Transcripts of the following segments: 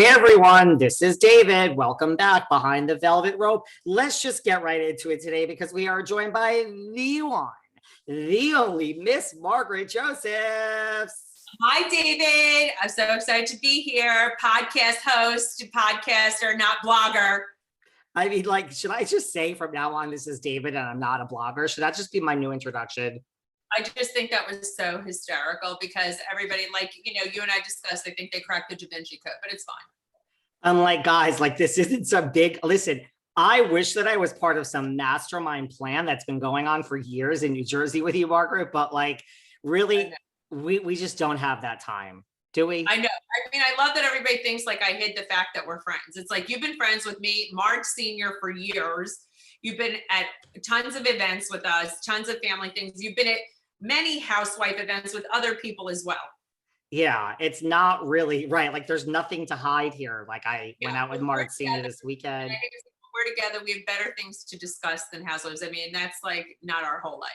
Hey everyone, this is David. Welcome back behind the velvet rope. Let's just get right into it today because we are joined by the one, the only Miss Margaret Josephs. Hi, David. I'm so excited to be here. Podcast host, podcaster, not blogger. I mean, like, should I just say from now on, this is David and I'm not a blogger? Should that just be my new introduction? I just think that was so hysterical because everybody, like, you and I discussed, they think they cracked the Da Vinci Code, but it's fine. I'm like, guys, like, this isn't some big, listen, I wish that I was part of some mastermind plan that's been going on for years in New Jersey with you, Margaret, but like, really, we just don't have that time, do we? I know. I mean, I love that everybody thinks like I hid the fact that we're friends. It's like, you've been friends with me, Marge Senior, for years. You've been at tons of events with us, tons of family things. You've been at many housewife events with other people as well. Yeah, it's not really right. Like, there's nothing to hide here. Like, I went out with Marge Senior this weekend. We're together. We have better things to discuss than housewives. I mean, that's like not our whole life.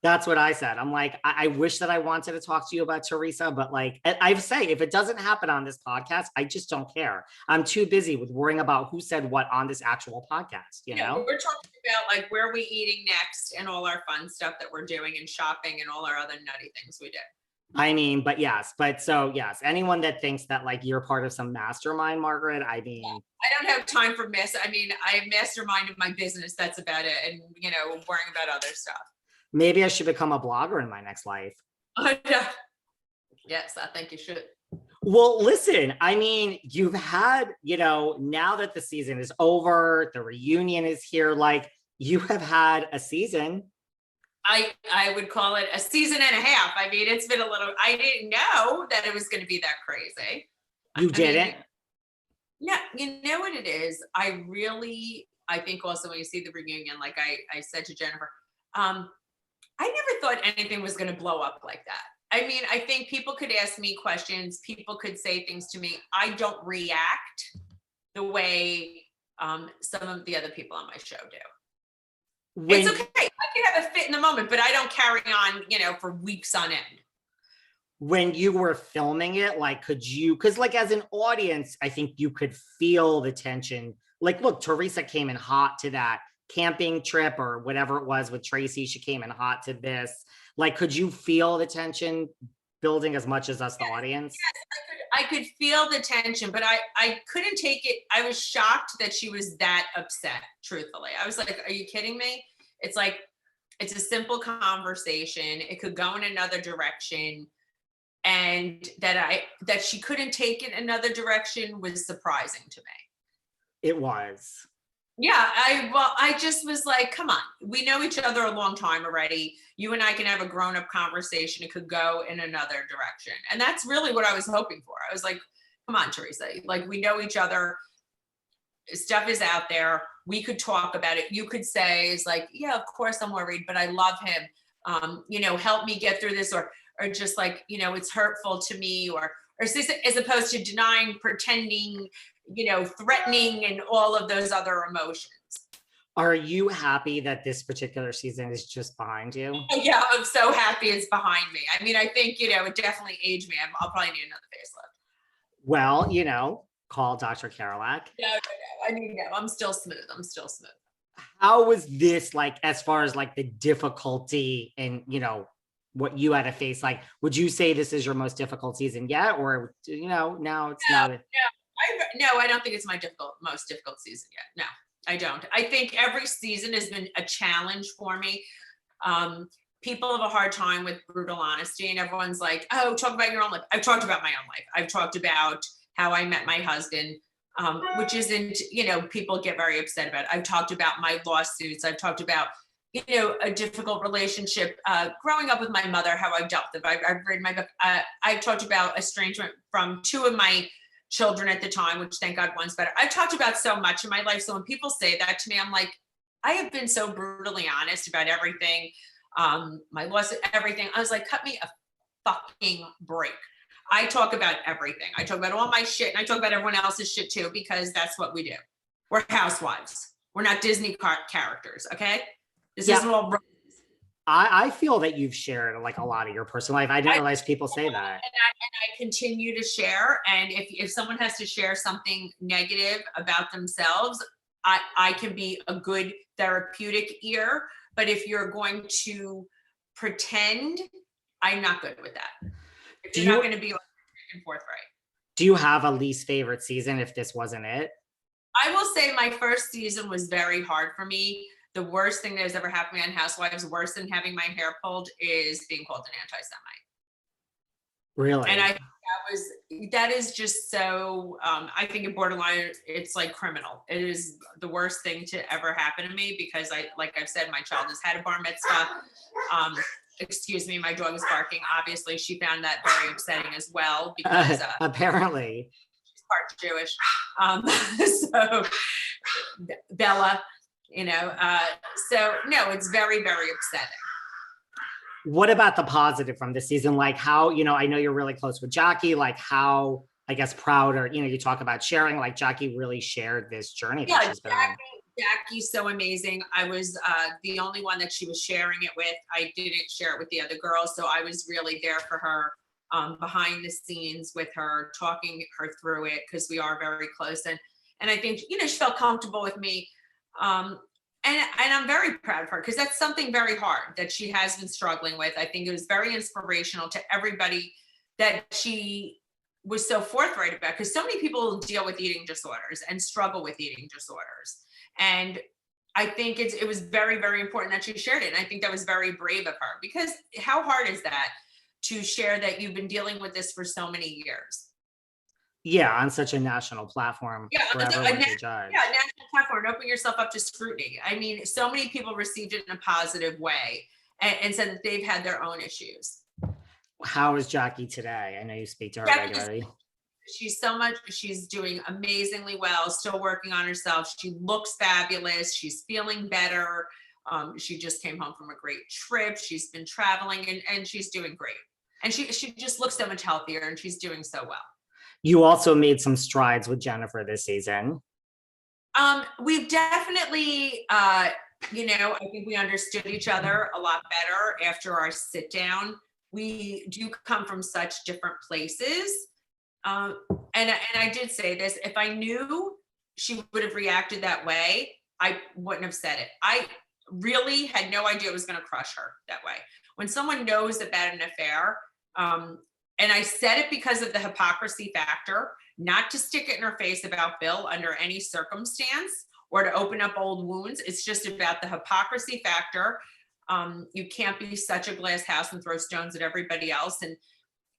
That's what I said. I'm like, I wish that I wanted to talk to you about Teresa, but like I say, if it doesn't happen on this podcast, I just don't care. I'm too busy with worrying about who said what on this actual podcast, you know? We're talking about like where we eating next and all our fun stuff that we're doing and shopping and all our other nutty things we did. I mean, but yes, anyone that thinks that like you're part of some mastermind, Margaret, I mean, I don't have time for I mean, I have masterminded my business. That's about it. And, worrying about other stuff. Maybe I should become a blogger in my next life. Yes, I think you should. Well, listen, I mean, you've had, now that the season is over, the reunion is here, like you have had a season. I would call it a season and a half. I mean, it's been a little, I didn't know that it was going to be that crazy. You didn't? No, you know what it is? I think also when you see the reunion, like I said to Jennifer, I never thought anything was going to blow up like that. I mean, I think people could ask me questions. People could say things to me. I don't react the way some of the other people on my show do. It's okay. I can have a fit in the moment, but I don't carry on, for weeks on end. When you were filming it, like, because like as an audience, I think you could feel the tension. Like, look, Teresa came in hot to that camping trip or whatever it was with Tracy. She came in hot to this. Like, could you feel the tension building as much as us, the audience? Yes, I could feel the tension, but I couldn't take it. I was shocked that she was that upset, truthfully. I was like, are you kidding me? It's like, it's a simple conversation. It could go in another direction. And that she couldn't take it another direction was surprising to me. It was. Yeah, I just was like, come on, we know each other a long time already. You and I can have a grown-up conversation. It could go in another direction. And that's really what I was hoping for. I was like, come on, Teresa, like we know each other. Stuff is out there. We could talk about it. You could say, it's like, yeah, of course I'm worried, but I love him. Help me get through this, or just like, it's hurtful to me, or as opposed to denying, pretending, threatening, and all of those other emotions. Are you happy that this particular season is just behind you? Yeah, I'm so happy it's behind me. I mean, I think, it definitely aged me. I'll probably need another facelift. Well, call Dr. Karolak. No. I mean, no, I'm still smooth. How was this, like, as far as like the difficulty and, what you had to face? Like, would you say this is your most difficult season yet? Or, now it's not. I don't think it's my most difficult season yet. No, I don't. I think every season has been a challenge for me. People have a hard time with brutal honesty, and everyone's like, oh, talk about your own life. I've talked about my own life. I've talked about how I met my husband, which isn't, people get very upset about it. I've talked about my lawsuits. I've talked about, a difficult relationship growing up with my mother, how I've dealt with it. I've read my book. I've talked about estrangement from two of my children at the time, which thank God one's better. I've talked about so much in my life. So when people say that to me, I'm like, I have been so brutally honest about everything. My lawsuit, everything. I was like, cut me a fucking break. I talk about everything. I talk about all my shit, and I talk about everyone else's shit too, because that's what we do. We're housewives. We're not Disney characters, okay? This isn't all. I feel that you've shared like a lot of your personal life. I didn't realize people say that. And I continue to share. And if someone has to share something negative about themselves, I can be a good therapeutic ear. But if you're going to pretend, I'm not good with that. If you're not going to be and forthright. Do you have a least favorite season if this wasn't it? I will say my first season was very hard for me. The worst thing that has ever happened to me on Housewives, worse than having my hair pulled, is being called an anti-Semite. Really? And that is just so, I think in borderline, it's like criminal. It is the worst thing to ever happen to me because like I've said, my child has had a bar mitzvah. Excuse me, my dog is barking. Obviously, she found that very upsetting as well because apparently she's part Jewish. So Bella, so no, it's very, very upsetting. What about the positive from this season? Like how, I know you're really close with Jackie, like how, I guess, proud or, you talk about sharing, like Jackie really shared this journey that she's been on. Jackie's so amazing. I was the only one that she was sharing it with. I didn't share it with the other girls. So I was really there for her behind the scenes with her, talking her through it because we are very close. And I think, she felt comfortable with me. And I'm very proud of her because that's something very hard that she has been struggling with. I think it was very inspirational to everybody that she was so forthright about because so many people deal with eating disorders and struggle with eating disorders. And I think it was very, very important that she shared it. And I think that was very brave of her because how hard is that to share that you've been dealing with this for so many years? Yeah, on such a national platform. Yeah, for everyone to judge. Yeah, national platform, open yourself up to scrutiny. I mean, so many people received it in a positive way and said that they've had their own issues. How is Jackie today? I know you speak to her regularly. She's doing amazingly well, still working on herself. She looks fabulous. She's feeling better. She just came home from a great trip. She's been traveling and she's doing great. And she just looks so much healthier and she's doing so well. You also made some strides with Jennifer this season. We've definitely, I think we understood each other a lot better after our sit down. We do come from such different places. And I did say this, if I knew she would have reacted that way, I wouldn't have said it. I really had no idea it was going to crush her that way. When someone knows about an affair, and I said it because of the hypocrisy factor, not to stick it in her face about Bill under any circumstance or to open up old wounds. It's just about the hypocrisy factor. You can't be such a glass house and throw stones at everybody else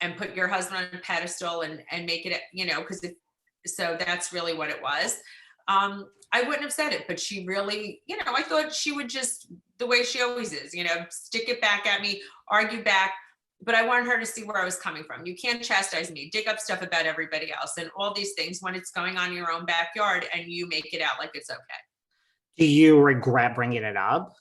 and put your husband on a pedestal and make it, so that's really what it was. I wouldn't have said it, but she really, I thought she would just, the way she always is, stick it back at me, argue back. But I wanted her to see where I was coming from. You can't chastise me, dig up stuff about everybody else and all these things when it's going on in your own backyard and you make it out like it's okay. Do you regret bringing it up?